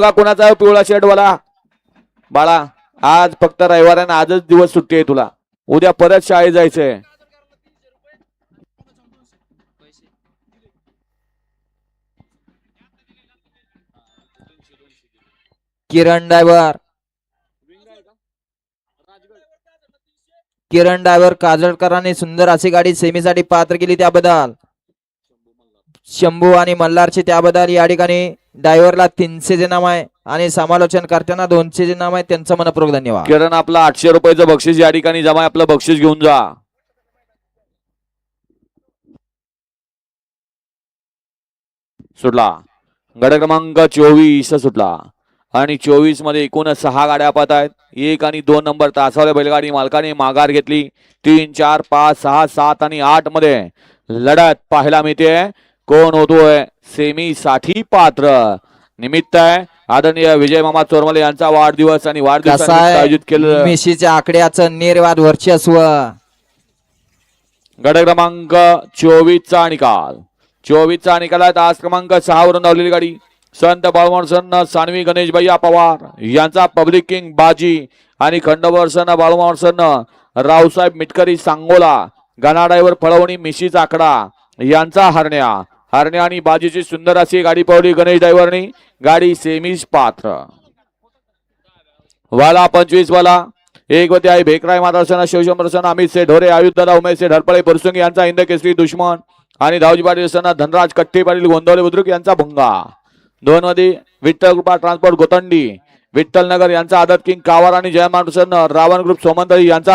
बघा कोणाचा आहे पिवळा शर्ट वाला बाळा. आज फक्त रविवार आहे, आजच दिवस सुट्टी आहे तुला, उद्या परत शाळेत जायचंय. किरण ड्रायव्हर काजळकरांनी सुंदर अशी गाडी सेमीसाठी पात्र केली त्याबद्दल शंभू आणि मल्हारचे त्याबद्दल या ठिकाणी ड्रायव्हरला 300 नाम आहे आणि समालोचन करताना 200 नाम आहे, त्यांचं मनपूर्वक धन्यवाद. किरण आपलं 800 रुपयाचं बक्षीस या ठिकाणी जमा, आपलं बक्षीस घेऊन जा. सुटला गड क्रमांक 24 सुटला आणि 24 मध्ये एकूण 6 गाड्या पाहत आहेत. 1 आणि 2 नंबर तासावल्या बैलगाडी मालकाने माघार घेतली. 3, 4, 5, 6, 7 आणि 8 मध्ये लढत पाहायला मिळते. कोण होतोय सेमी साठी पात्र. निमित्त आहे आदरणीय विजय मामा चोरमले यांचा वाढदिवस आणि वाढदिवसानिमित्त आयोजित केलं मेशीच्या आकड्याचं निर्वाद वर्चस्व. गड क्रमांक 24 चा निकाल. 24 चा निकाल आहे. तास क्रमांक 6 वरून धावलेली गाडी संत बाळूमावसन सानवी गणेश भैया पवार यांचा पब्लिक किंग बाजी आणि खंडवर्सन बाळूमावसन रावसाहेब मिटकरी सांगोला गाणा ड्रायव्हर फळवणी मिशीचा आकडा यांचा हरण्या आणि बाजीची सुंदर अशी गाडी पळवली गणेश ड्रायव्हरनी. गाडी सेमीज पात्र. वाला 25 वाला एक वती आहे भेकराय मातासन शिवशंभरसन अमित से ढोरे आयुधला उमेश से ढरपळे परसुंगी यांचा हिंद केसरी दुश्मन आणि धावजी पाटील असताना धनराज कट्टे पाटील गोंदवले बुद्रुक यांचा भंगा. 2 मध्ये विठ्ठल कृपा ट्रान्सपोर्ट गोतंडी विठ्ठल नगर यांचा आदत किंग कावार आणि जयमान रावण ग्रुप सोमंतरी यांचा